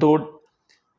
2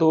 2